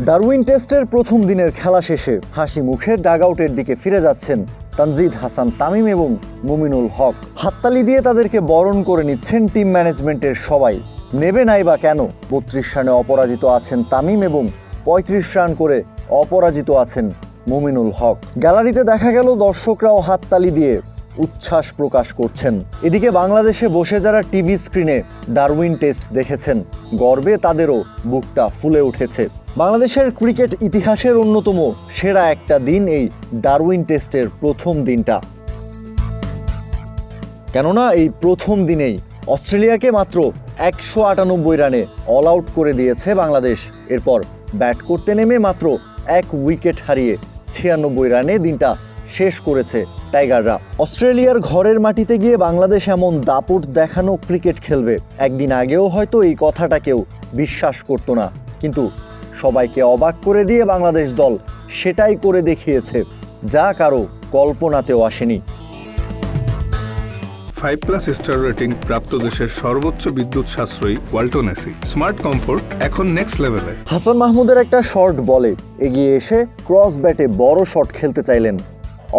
Darwin টেস্টের প্রথম দিনের খেলা শেষে হাসি মুখে ডাগআউটের দিকে ফিরে যাচ্ছেন তানজিদ হাসান তামিম এবং মুমিনুল হক। হাততালি দিয়ে তাদেরকে বরণ করে নিচ্ছেন টিম ম্যানেজমেন্টের সবাই। নেবে নাই বা কেন? 32 রানে অপরাজিত আছেন তামিম এবং 35 রান করে অপরাজিত আছেন মুমিনুল হক। গ্যালারিতে দেখা গেল দর্শকরাও হাততালি দিয়ে উচ্ছ্বাস প্রকাশ করছেন। এদিকে বাংলাদেশে বসে যারা টিভি স্ক্রিনে ডারউইন টেস্ট দেখেছেন, গর্বে তাদেরও বুকটা ফুলে উঠেছে। বাংলাদেশের ক্রিকেট ইতিহাসের অন্যতম সেরা একটা দিন এই ডারউইন টেস্টের প্রথম দিনটা। কেননা এই প্রথম দিনেই অস্ট্রেলিয়াকে মাত্র 198 রানে অল আউট করে দিয়েছে বাংলাদেশ। এরপর ব্যাট করতে নেমে মাত্র 1 উইকেট হারিয়ে 96 রানে দিনটা শেষ করেছে টাইগাররা। অস্ট্রেলিয়ার ঘরের মাটিতে গিয়ে বাংলাদেশ এমন দাপট দেখানো ক্রিকেট খেলবে, একদিন আগেও হয়তো এই কথাটা কেউ বিশ্বাস করতো না। কিন্তু সবাইকে অবাক করে দিয়ে বাংলাদেশ দল সেটাই করে দেখিয়েছে, যা কারো কল্পনাতেও আসেনি। 5+ স্টার রেটিং প্রাপ্ত দেশের সর্বোচ্চ বিদ্যুৎ সাশ্রয়ী ওয়ালটন এসি। স্মার্ট কমফোর্ট এখন নেক্সট লেভেলে। হাসান মাহমুদের একটা শর্ট বলে এগিয়ে এসে ক্রস ব্যাটে বড় শট খেলতে চাইলেন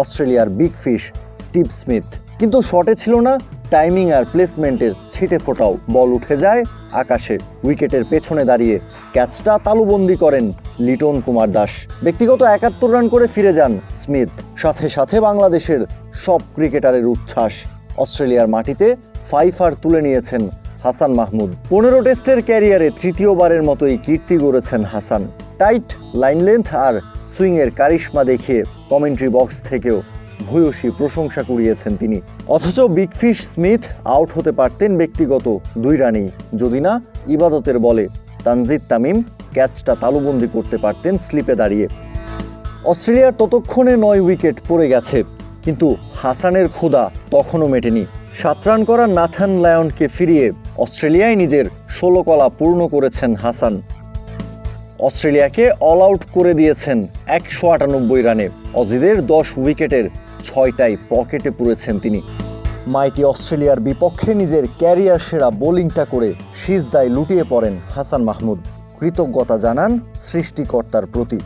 অস্ট্রেলিয়ার বিগ ফিশ স্টিভ স্মিথ, কিন্তু শটে ছিল না টাইমিং আর প্লেসমেন্টের ছিটে ফোটাও। বল উঠে যায় আকাশে। উইকেটের পেছনে দাঁড়িয়ে ক্যাচটা তালুবন্দি করেন লিটন কুমার দাস। ব্যক্তিগত 71 রান করে ফিরে যান স্মিথ। সাথে সাথে বাংলাদেশের সব ক্রিকেটারের উচ্ছ্বাস। অস্ট্রেলিয়ার মাটিতে 5 তুলে নিয়েছেন হাসান মাহমুদ। 15 টেস্টের ক্যারিয়ারে তৃতীয়বারের মতোই কীর্তি গড়েছেন হাসান। টাইট লাইন লেন্থ আর সুইংয়ের কারিশমা দেখিয়ে কমেন্ট্রি বক্স থেকেও ভূয়সী প্রশংসা কুড়িয়েছেন তিনি। অথচ বিগ ফিশ স্মিথ আউট হতে পারতেন ব্যক্তিগত 2 রানেই, যদি না ইবাদতের বলে তানজিদ তামিম ক্যাচটা তালুবন্দি করতে পারতেন স্লিপে দাঁড়িয়ে। অস্ট্রেলিয়ার ততক্ষণে 9 উইকেট পড়ে গেছে, কিন্তু হাসানের ক্ষুধা তখনও মেটেনি। 7 রান করা নাথান লায়নকে ফিরিয়ে অস্ট্রেলিয়ায় নিজের 16 কলা পূর্ণ করেছেন হাসান। অস্ট্রেলিয়াকে অল আউট করে দিয়েছেন 198 রানে। অজিদের 10 উইকেটের 6টাই পকেটে পুরেছেন তিনি। মাইটি অস্ট্রেলিয়ার বিপক্ষে নিজের ক্যারিয়ার সেরা বোলিংটা করে সিজদায় লুটিয়ে পড়েন হাসান মাহমুদ। কৃতজ্ঞতা জানান সৃষ্টিকর্তার প্রতি।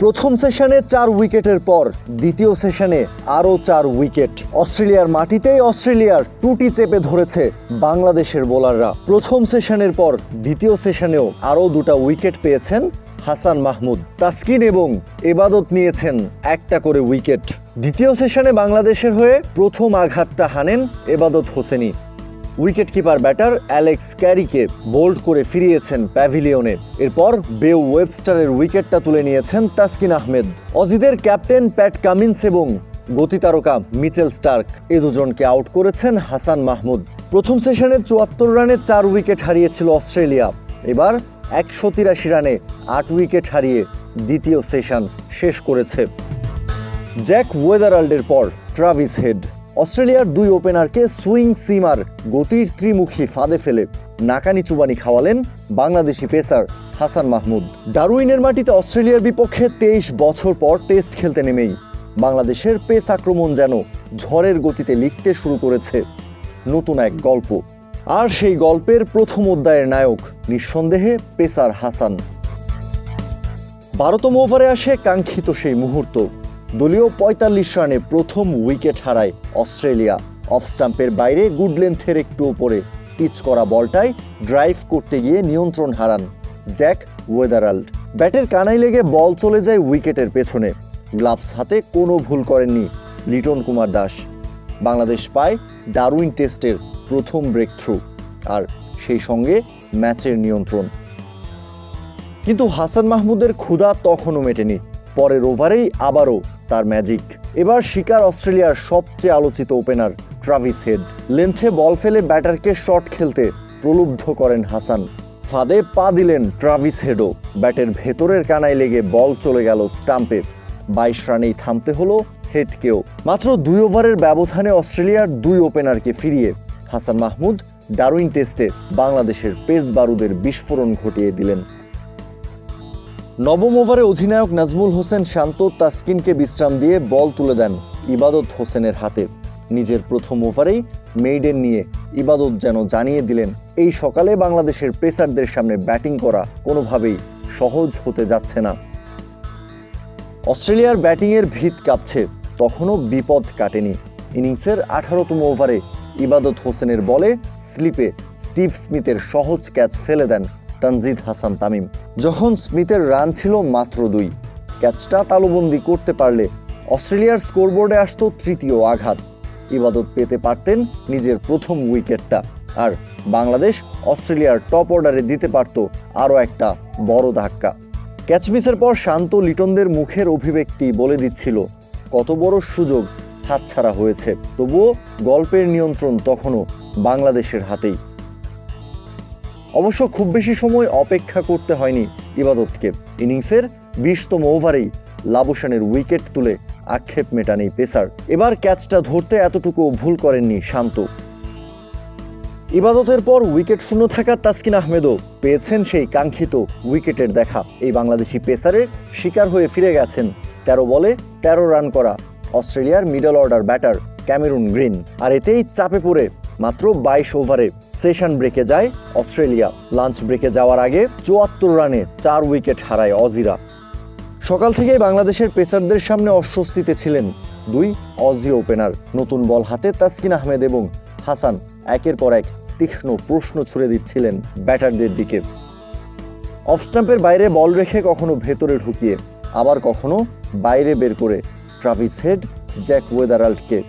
প্রথম সেশনে 4 উইকেটের পর দ্বিতীয় সেশনে আরও 4 উইকেট। অস্ট্রেলিয়ার মাটিতেই অস্ট্রেলিয়ার টুটি চেপে ধরেছে বাংলাদেশের বোলাররা। প্রথম সেশনের পর দ্বিতীয় সেশনেও আরও 2টা উইকেট পেয়েছেন হাসান মাহমুদ। তাসকিন এবং এবাদত নিয়েছেন 1টা করে উইকেট। দ্বিতীয় সেশনে বাংলাদেশের হয়ে প্রথম আঘাতটা হানেন এবাদত হোসেনি। উইকেট কিপার ব্যাটার অ্যালেক্স ক্যারিকে বোল্ড করে ফিরিয়েছেন প্যাভিলিয়নে। এরপর বেও ওয়েবস্টারের উইকেটটা তুলে নিয়েছেন তাসকিন আহমেদ। অজিদের ক্যাপ্টেন প্যাট কামিন্স এবং গতিতারকা মিচেল স্টার্ক এ দুজনকে আউট করেছেন হাসান মাহমুদ। প্রথম সেশনে 74 রানে 4 উইকেট হারিয়েছিল অস্ট্রেলিয়া। এবার 183 রানে 8 উইকেট হারিয়ে দ্বিতীয় সেশন শেষ করেছে। জ্যাক ওয়েদারাল্ডের পর ট্রাভিস হেড। অস্ট্রেলিয়ার 2 ওপেনারকে সুইং সিমার গতির ত্রিমুখী ফাঁদে ফেলে নাকানি চুবানি খাওয়ালেন বাংলাদেশি পেসার হাসান মাহমুদ। ডারউইনের মাটিতে অস্ট্রেলিয়ার বিপক্ষে 23 বছর পর টেস্ট খেলতে নেমেই বাংলাদেশের পেস আক্রমণ যেন ঝড়ের গতিতে লিখতে শুরু করেছে নতুন এক গল্প। আর সেই গল্পের প্রথম অধ্যায়ের নায়ক নিঃসন্দেহে পেসার হাসান। 12তম ওভারে আসে কাঙ্ক্ষিত সেই মুহূর্ত। দলীয় 45 রানে প্রথম উইকেট হারায় অস্ট্রেলিয়া। অফ স্টাম্পের বাইরে গুড লেন্থের একটু উপরে পিচ করা বলটায় ড্রাইভ করতে গিয়ে নিয়ন্ত্রণ হারান জ্যাক ওয়েদারাল্ড। ব্যাটের কানায় লেগে বল চলে যায় উইকেটের পেছনে। গ্লাভস হাতে কোনো ভুল করেননি লিটন কুমার দাস। বাংলাদেশ পায় ডারউইন টেস্টের প্রথম ব্রেক থ্রু, আর সেই সঙ্গে ম্যাচের নিয়ন্ত্রণ। কিন্তু হাসান মাহমুদের ক্ষুধা তখনও মেটেনি। পরের ওভারেই আবারও তার ম্যাজিক। এবার শিকার অস্ট্রেলিয়ার সবচেয়ে আলোচিত ওপেনার ট্রাভিস হেড। লেন্থে বল ফেলে ব্যাটারকে শট খেলতে প্রলুব্ধ করেন হাসান। ফাঁদে পা দিলেন ট্রাভিস হেডও। ব্যাটের ভেতরের কানায় লেগে বল চলে গেল স্টাম্পে। 22 রানেই থামতে হলো হেডকেও। মাত্র 2 ওভারের ব্যবধানে অস্ট্রেলিয়ার 2 ওপেনারকে ফিরিয়ে হাসান মাহমুদ ডারউইন টেস্টে বাংলাদেশের পেস বারুদের বিস্ফোরণ ঘটিয়ে দিলেন। নবম ওভারে অধিনায়ক নাজমুল হোসেন শান্ত তাসকিনকে বিশ্রাম দিয়ে বল তুলে দেন ইবাদত হোসেনের হাতে। নিজের প্রথম ওভারেই মেইডেন নিয়ে ইবাদত যেন জানিয়ে দিলেন এই সকালে বাংলাদেশের পেসারদের সামনে ব্যাটিং করা কোনোভাবেই সহজ হতে যাচ্ছে না। অস্ট্রেলিয়ার ব্যাটিংয়ের ভিত কাঁপছে, তখনও বিপদ কাটেনি। ইনিংসের 18তম ওভারে ইবাদত হোসেনের বলে স্লিপে স্টিভ স্মিথের সহজ ক্যাচ ফেলে দেন তানজিদ হাসান তামিম। যখন স্মিথের রান ছিল মাত্র 2, ক্যাচটা তালুবন্দি করতে পারলে অস্ট্রেলিয়ার স্কোরবোর্ডে আসতো তৃতীয় আঘাত। ইবাদত পেতে পারতেন নিজের প্রথম উইকেটটা, আর বাংলাদেশ অস্ট্রেলিয়ার টপ অর্ডারে দিতে পারত আরও একটা বড় ধাক্কা। ক্যাচ মিসের পর শান্ত লিটনদের মুখের অভিব্যক্তি বলে দিচ্ছিল কত বড় সুযোগ হাতছাড়া হয়েছে। তবুও গল্পের নিয়ন্ত্রণ তখনও বাংলাদেশের হাতেই। অবশ্য খুব বেশি সময় অপেক্ষা করতে হয়নি ইবাদতকে। ইনিংসের 20তম ওভারেই লাবুসানের উইকেট তুলে আক্ষেপ মেটান এই পেসার। এবার ক্যাচটা ধরতে এতটুকু ভুল করেননি শান্ত। ইবাদতের পর উইকেট শূন্য থাকা তাসকিন আহমেদও পেয়েছেন সেই কাঙ্ক্ষিত উইকেটের দেখা। এই বাংলাদেশি পেসারের শিকার হয়ে ফিরে গেছেন 13 বলে 13 রান করা অস্ট্রেলিয়ার middle order batter Cameron Green. আর এতেই চাপে পড়ে মাত্র 22 ওভারে সেশন ব্রেকে যায় অস্ট্রেলিয়া। লাঞ্চ ব্রেকে যাওয়ার আগে 74 রানে 4 উইকেট হারায় অজিরা। সকাল থেকেই বাংলাদেশের পেসারদের সামনে অস্বস্তিতে ছিলেন 2 অজি ওপেনার। নতুন বল হাতে তাসকিন আহমেদ এবং হাসান একের পর এক তীক্ষ্ণ প্রশ্ন ছুড়ে দিচ্ছিলেন ব্যাটারদের দিকে। অফ স্টাম্পের বাইরে বল রেখে কখনো ভেতরে ঢুকিয়ে, আবার কখনো বাইরে বের করে ট্রাভিস হেড, জ্যাক ওয়েদারাল্ডকে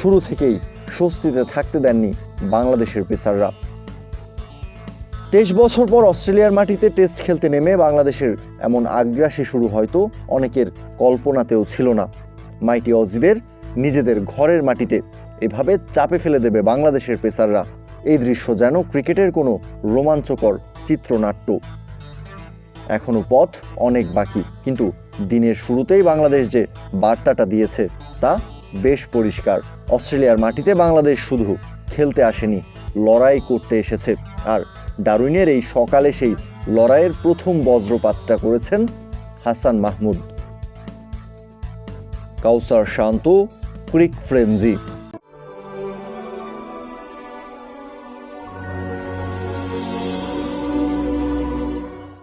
শুরু থেকেই স্বস্তিতে থাকতে দেননি বাংলাদেশের পেসাররা। 23 বছর পর অস্ট্রেলিয়ার মাটিতে টেস্ট খেলতে নেমে বাংলাদেশের এমন আগ্রাসী শুরু হয়তো অনেকের কল্পনাতেও ছিল না। মাইটি অজিদের নিজেদের ঘরের মাটিতে এভাবে চাপে ফেলে দেবে বাংলাদেশের পেসাররা। এই দৃশ্য যেন ক্রিকেটের কোনো রোমাঞ্চকর চিত্রনাট্য। এখনো পথ অনেক বাকি, কিন্তু দিনের শুরুতেই বাংলাদেশ যে বার্তাটা দিয়েছে তা বেশ পরিষ্কার। অস্ট্রেলিয়ার মাটিতে বাংলাদেশ শুধু খেলতে আসেনি, লড়াই করতে এসেছে। আর ডারউইনের এই সকালে সেই লড়াইয়ের প্রথম বজ্রপাতটা করেছেন হাসান মাহমুদ। কাউসার শান্ত, ক্রিক ফ্রেঞ্জি।